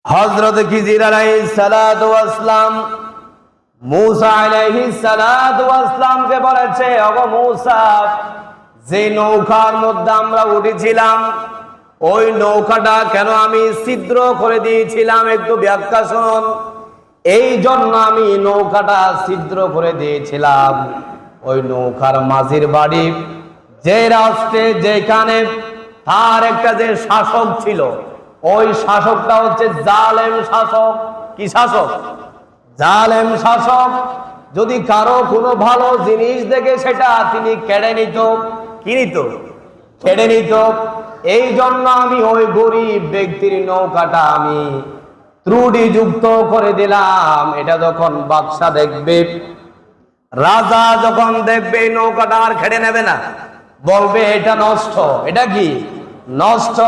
হযরত খিজির আলাইহিস সালাতু ওয়াস সালাম মুসা আলাইহিস সালাতু ওয়াস সালামকে বলেছে, ওগো মুসা, যে নৌকার মধ্যে আমরা উঠেছিলাম ওই নৌকাটা কেন আমি ছিদ্র করে দিয়েছিলাম একটু ব্যাখ্যা শুনুন। এই জন্য আমি নৌকাটা ছিদ্র করে দিয়েছিলাম, ওই নৌকার মাঝির বাড়ি যে রাষ্ট্রে যেখানে তার একটা যে শাসক ছিল, ওই শাসকটা হচ্ছে জালেম শাসক। কি শাসক? জালেম শাসক। যদি কারো কোনো ভালো জিনিস দেখে সেটা তিনি কেড়ে নিত। কি নিত? কেড়ে নিত। এই জন্য আমি ওই গরিব ব্যক্তির নৌকাটা আমি ত্রুটিযুক্ত করে দিলাম। এটা যখন বাদশা দেখবে, রাজা যখন দেখবে এই নৌকাটা আর খেড়ে নেবে না, বলবে এটা নষ্ট। এটা কি? নষ্ট।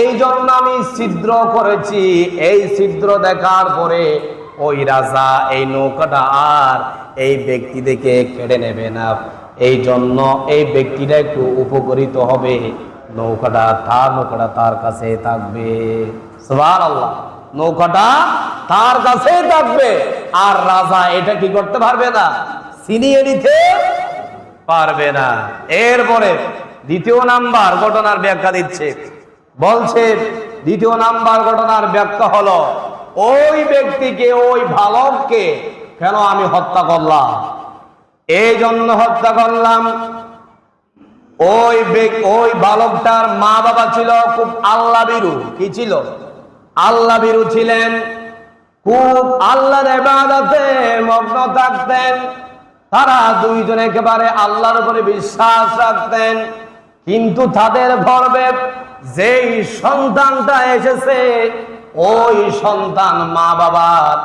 এই জন্য আমি ছিদ্র করেছি। এই ছিদ্র দেখার পরে ওই রাজা এই নৌকাটা আর এই ব্যক্তি দেখে কেড়ে নেবে না। এই জন্য এই ব্যক্তিটা একটু উপকৃত হবে, নৌকাটা তার কাছে থাকবে। সুবহানাল্লাহ। নৌকাটা তার কাছে থাকবে, আর রাজা এটা কি করতে পারবে না, ছিনিয়ে নিতে পারবে না। এরপরে দ্বিতীয় নাম্বার ঘটনার ব্যাখ্যা দিচ্ছে। বলছে দ্বিতীয় নাম্বার ঘটনার ব্যাখ্যা হলো, ওই ব্যক্তিকে, ওই বালককে কেন আমি হত্যা করলাম? এই জন্য হত্যা করলাম, ওই বালকটার মা বাবা ছিল খুব আল্লাহ ভীরু। কি ছিল? আল্লাহ ভীরু ছিলেন, খুব আল্লাহর ইবাদতে মগ্ন থাকতেন। তারা দুইজন একেবারে আল্লাহর উপরে বিশ্বাস রাখতেন। কিন্তু তাদের গর্ভে যেই সন্তানটা এসেছে, ওই সন্তান মা বাবার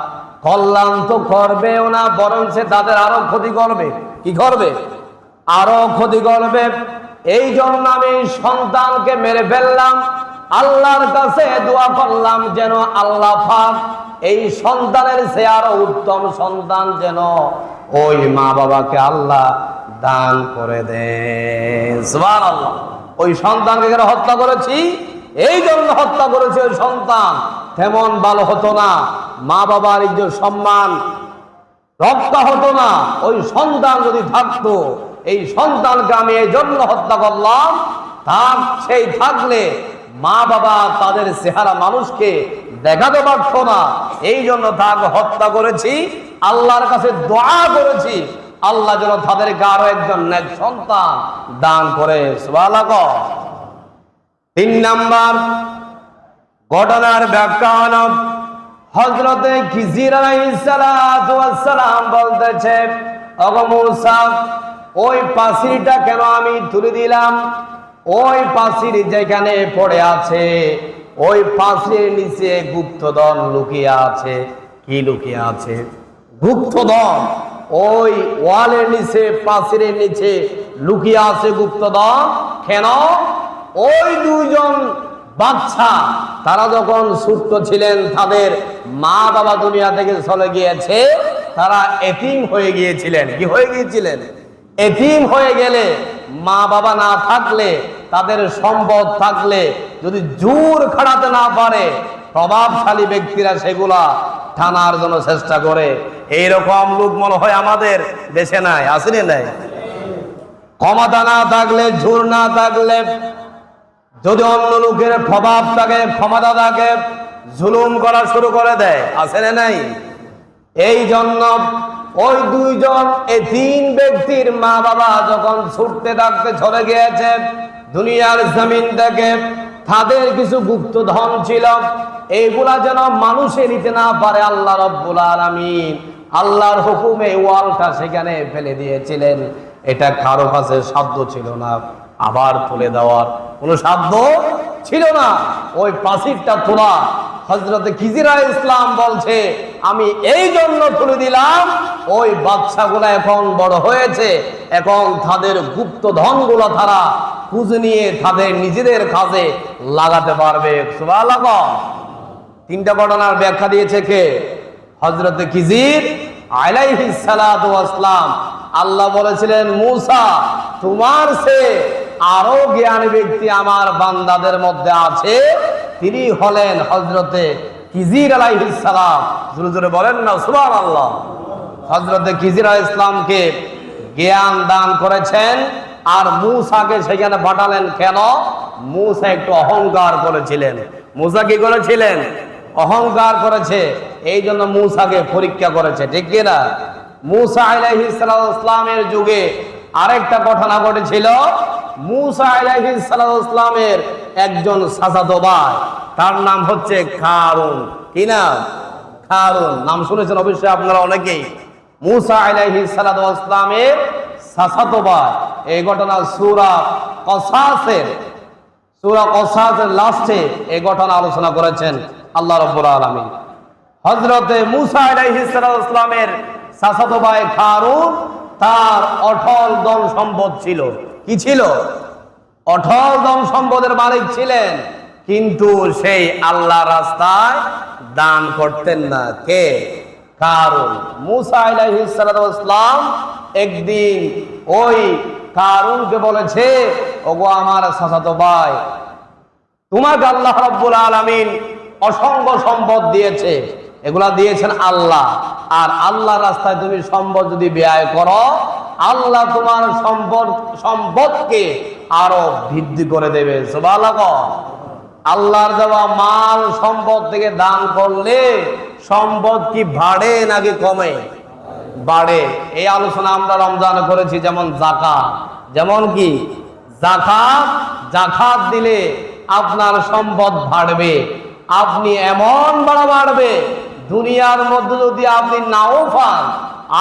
কল্যাণ তো করবেও না, বরং সে তাদের আরো ক্ষতি করবে। কি করবে? আরো ক্ষতি করবে। এই জন্য আমি সন্তানকে মেরে ফেললাম। আল্লাহর কাছে দোয়া করলাম যেন আল্লাহ পাক এই সন্তানের সে আরো উত্তম সন্তান যেন ওই মা বাবাকে আল্লাহ দান করে দেন। সুবহানাল্লাহ। ওই সন্তানকে কেন হত্যা করেছি? এই জন্য হত্যা করেছি, ওই সন্তান তেমন ভালো হতো না, মা বাবার ইজ্জত সম্মান রক্ষা হতো না। ওই সন্তান যদি থাকতো, এই সন্তানকে আমি এই জন্য হত্যা করলাম, তার সেই থাকলে মা বাবা তাদের চেহারা মানুষকে দেখাতে পারতো না। এই জন্য তাকে হত্যা করেছি। আল্লাহর কাছে দোয়া করেছি আল্লাহ যেন তাদেরকে আরো একজন নেক সন্তান দান করে। সুবহানাল্লাহ। 3 নাম্বার ঘটনার ব্যাখ্যা হলো, হযরতে খিজির আলাইহিস সালাতু ওয়াস সালাম বলতেছে, ওগো মূসা, ওই পাথরটা কেন আমি তুলে দিলাম? ওই পাথর যেখানে পড়ে আছে, ওই পাথরের নিচে গুপ্তধন লুকিয়ে আছে। কি লুকিয়ে আছে? গুপ্তধন। ওই ওয়ালের নিচে, পাথরের নিচে লুকিয়ে আছে গুপ্তধন। কেন? ওই দুইজন বাচ্চা তারা যখন ছোট্ট ছিলেন, তাদের মা বাবা দুনিয়া থেকে চলে গিয়েছে, তারা এতিম হয়ে গিয়েছিলেন। কি হয়ে গিয়েছিলেন? এতিম হয়ে গেলে, মা বাবা না থাকলে, তাদের সম্পদ থাকলে যদি জোর খাটাতে না পারে, প্রভাবশালী ব্যক্তিরা সেগুলা টানার জন্য চেষ্টা করে। এইরকম লোক মনে হয় আমাদের দেশে নাই, আসেনি? নাই। ক্ষমতা না থাকলে, জোর না থাকলে, যদি অন্য লোকের প্রভাব থাকে, ক্ষমতা থাকে, জুলুম করা শুরু করে দেয়, আছে না নাই? এই জন্য ওই দুইজন এতিম ব্যক্তির মা বাবা যখন ছুটতে থাকতে চলে গিয়েছে দুনিয়ার জমিন থেকে, তাদের কিছু গুপ্ত ধন ছিল, এইগুলা যেন মানুষে নিতে না পারে, আল্লাহ রাব্বুল আলামিন আল্লাহর হুকুমে ওয়ালটা সেখানে ফেলে দিয়েছিলেন। এটা কারো কাছে সাধ্য ছিল না, আবার তুলে দেওয়ার কোনো সাধ্য ছিল না। ওই পাথরটা তোলা, হযরতে খিজির আলাইহিস সালাম বলছে, আমি এই জন্য তুলে দিলাম, ওই বাচ্চাগুলা এখন বড় হয়েছে, এখন তাদের গুপ্ত ধনগুলো তারা খুঁজে নিয়ে তাদের নিজেদের কাজে লাগাতে পারবে। সুবহানাল্লাহ। 3টা ঘটনার ব্যাখ্যা দিয়েছে কে? হযরতে খিজির আলাইহিস সালাতু ওয়াস সালাম। আল্লাহ বলেছিলেন, মূসা, তোমার সে আরো জ্ঞানী ব্যক্তি আমার বান্দাদের মধ্যে আছে, তিনি হলেন হযরতে খিজির আলাইহিস সালাম। জোরে জোরে বলেন না সুবহানাল্লাহ। হযরতে খিজির আলাইহিস সালামকে জ্ঞান দান করেছেন, আর মূসাকে সেখানে পাঠালেন। কেন? মূসা একটু অহংকার করেছিলেন। মূসা কি করেছিলেন? অহংকার করেছে, এই জন্য মূসাকে পরীক্ষা করেছে। ঠিক কি না? মূসা আলাইহিস সালামের যুগে আরেকটা ঘটনা ঘটেছিল। মূসা আলাইহিস সালামের একজন চাচাতো ভাই, তার নাম হচ্ছে কারুন। কি নাম? কারুন। নাম শুনেছেন অবশ্যই আপনারা অনেকেই। মূসা আলাইহিস সালামের চাচাতো ভাই। এই ঘটনা সূরা কসাসের লাস্টে এই ঘটনা আলোচনা করেছেন আল্লাহ রাব্বুল আলামিন। হযরতে মূসা আলাইহিস সালামের চাচাতো ভাই কারুন, তার অটল ধন সম্পদ ছিল। কি ছিল? অটল ধন সম্পদের মালিক ছিলেন, কিন্তু সেই আল্লাহ রাস্তায় দান করতেন না। কে? কারুন। মূসা আলাইহিস সালাম একদিন ওই কারুনকে বলেছে, ওগো আমার চাচাতো ভাই, তোমাকে আল্লাহ রাব্বুল আলামিন অসংখ্য সম্পদ দিয়েছে, এগুলা দিয়েছেন আল্লাহ, আর আল্লাহ রাস্তায় তুমি সম্পদ যদি ব্যয় করো, আল্লাহ তোমার সম্পদকে আরো বৃদ্ধি করে দেবে। সুবহানাল্লাহ। আল্লাহর দেওয়া মাল সম্পদ থেকে দান করলে সম্পদ কি বাড়ে নাকি কমে? বাড়ে। এই আলোচনা আমরা রমজানে করেছি। যেমন যাকাত, যেমন কি যাকাত, যাকাত দিলে আপনার সম্পদ বাড়বে। আপনি এমন বাড়বে, দুনিয়ার মধ্যে যদি আপনি নাও পান,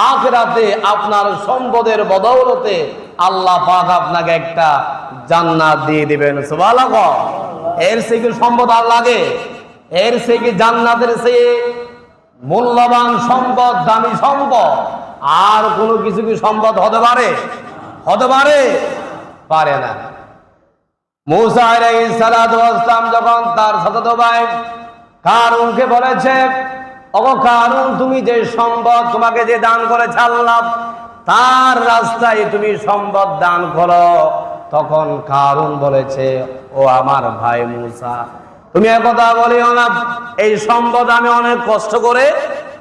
আখিরাতে আপনার সম্পদের বদৌলতে আল্লাহ পাক আপনাকে একটা জান্নাত দিয়ে দিবেন। সুবহানাল্লাহ। এর চেয়ে কি সম্পদ আর লাগে? এর চেয়ে কি জান্নাতের চেয়ে মূল্যবান সম্পদ, দামি সম্পদ আর কোনো কিছু কি সম্পদ হতে পারে? হতে পারে? পারে না। মূসা আলাইহিস সালাতু ওয়াস সালাম যখন তার চাচাতো ভাই কারুনকে বলেছে, ওগো কারুন, তুমি যে সম্পদ, তোমাকে যে দান করেছে আল্লাহ, তার রাস্তায় তুমি সম্পদ দান করো। তখন কারুন বলেছে, ও আমার ভাই মূসা, তুমি একথা বলিও না। এই সম্পদ আমি অনেক কষ্ট করে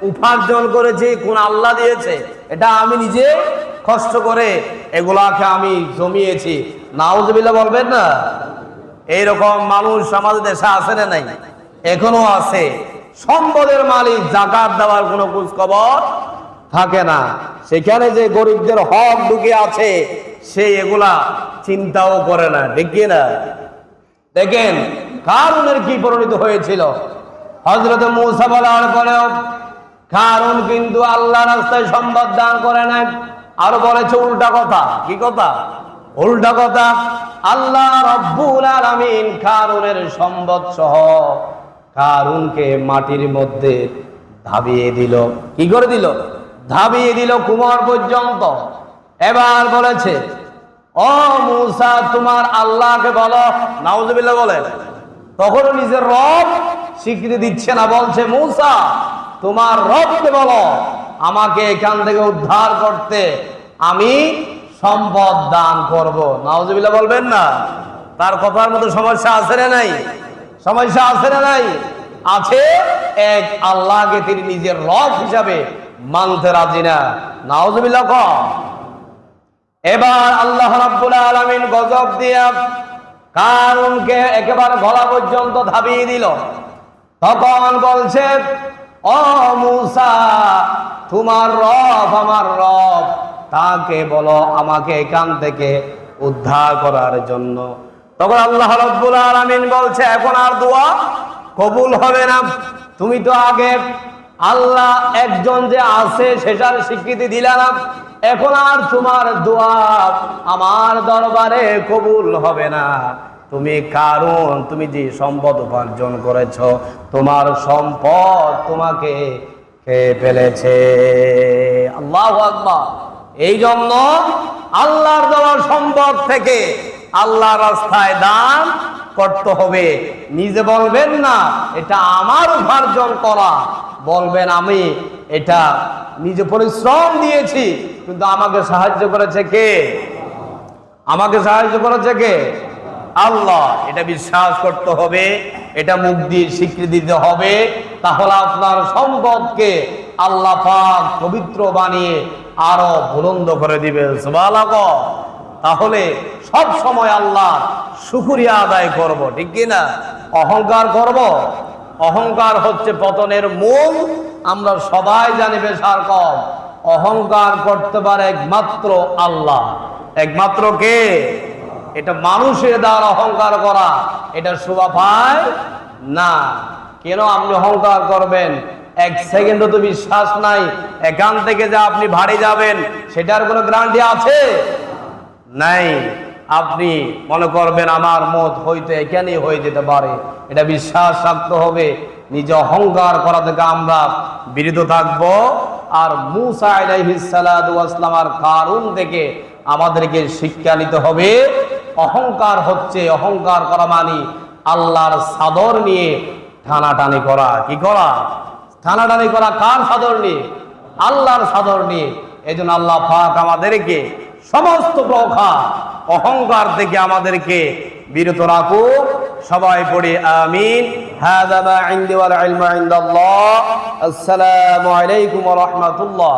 উপার্জন করেছি। কোন আল্লাহ দিয়েছে? এটা আমি নিজে কষ্ট করে এগুলাকে আমি জমিয়েছি। নাউজুবিল্লাহ বলবেন না? এইরকম মানুষ আমাদের দেশে আছে না নাই? এখনো আছে। সম্পদের মালিক যাকাত দেওয়ার কোনো খোঁজ খবর থাকে না। সেখানে যে গরিবদের হক ঢুকে আছে সে এগুলা চিন্তাও করে না। ঠিক না? দেখেন কারুনের কি পরিণত হয়েছিল। হযরত মূসা বলার পরেও কারুন কিন্তু আল্লাহর রাস্তায় সম্পদ দান করে নাই। আর বলেছে উল্টা কথা। কি কথা? উল্টা কথা। আল্লাহ রাব্বুল আলামিন কারুনের সম্পদ সহ কারুনকে মাটির মধ্যে ধাবিয়ে দিল। কি করে দিল? ধাবিয়ে দিল কুমার পর্যন্ত। এবার বলেছে, ও মূসা, তোমার আল্লাহকে বলো। নাউজুবিল্লাহ বলেন। তখন নিজের রব স্বীকৃতি দিচ্ছে না, বলছে, মূসা, তোমার রবকে বলো আমাকে এখান থেকে উদ্ধার করতে, আমি সম্পদ দান করব। নাউজুবিল্লাহ বলবেন না? তার কথার মধ্যে সমস্যা আছে না নাই? সমস্যা আছে না নাই? আছে। এক আল্লাহকে তিনি নিজের রব হিসাবে মানতে রাজি না। নাউজুবিল্লাহ কম। এবার আল্লাহ রাব্বুল আলামিন গজব দিয়া কারুনকে একেবারে গলা পর্যন্ত ধাবিয়ে দিল। তখন বলছে, ও মূসা, তোমার রব আমার রব, তাকে বলো আমাকে এখান থেকে উদ্ধার করার জন্য। তখন আল্লাহ রাব্বুল আলামিন বলছে, এখন আর দোয়া কবুল হবে না। তুমি তো আগে আল্লাহ একজন যে আছে সেটার স্বীকৃতি দিলে না। এখন আর তোমার দোয়া আমার দরবারে কবুল হবে না। তুমি কারণ তুমি যে সম্পদ উপার্জন করেছ, তোমার সম্পদ তোমাকে খেয়ে ফেলেছে। আল্লাহু আকবার। এই জন্য আল্লাহর দেওয়া সম্পদ থেকে আল্লাহর রাস্তায় দান করতে হবে। নিজে বলবেন না এটা আমার উপার্জন করা, বলবেন আমি এটা নিজে পরিশ্রম দিয়েছি, কিন্তু আমাকে সাহায্য করেছে কে? আমাকে সাহায্য করেছে কে? আল্লাহ। এটা বিশ্বাস করতে হবে, এটা মুখ দিয়ে স্বীকৃতি দিতে হবে। তাহলে আপনার সম্পদকে আল্লাহ পাক পবিত্র বানিয়ে আরো বুলন্দ করে দিবে। সুবহানাল্লাহ। তাহলে সব সময় আল্লাহ শুকরিয়া আদায় করব। ঠিক কি না? অহংকার করব? অহংকার হচ্ছে পতনের মূল। আমরা সবাই জানি বেশার কম। অহংকার করতে পারে একমাত্র আল্লাহ। একমাত্র কে? এটা মানুষের দ্বারা অহংকার করা এটা শোভা পায় না। কেন আপনি অহংকার করবেন? এক সেকেন্ডও তো বিশ্বাস নাই এখান থেকে যে আপনি ভারী যাবেন সেটার কোনো গ্যারান্টি আছে? নাই। আপনি মনে করবেন আমার মত হইতে এখানেই হয়ে যেতে পারে, এটা বিশ্বাস রাখতে হবে। নিজে অহংকার করা থেকে আমরা বিরত থাকব। আর মূসা আলাইহিস সালাতু ওয়াস সালাম আর কারুন থেকে আমাদেরকে শিক্ষা নিতে হবে। অহংকার হচ্ছে, অহংকার করা মানে আল্লাহর চাদর নিয়ে টানাটানি করা। কি করা? টানাটানি করা। কার চাদর নিয়ে? আল্লাহর চাদর নিয়ে। এই জন্য আল্লাহ পাক আমাদেরকে সমস্ত প্রকার অহংকার থেকে আমাদেরকে বিরত রাখুক। সবাই পড়ি আমিন। হাযা মা ইনদি ওয়াল ইলমু ইনদাল্লাহ। আসসালামু আলাইকুম ওয়া রাহমাতুল্লাহ।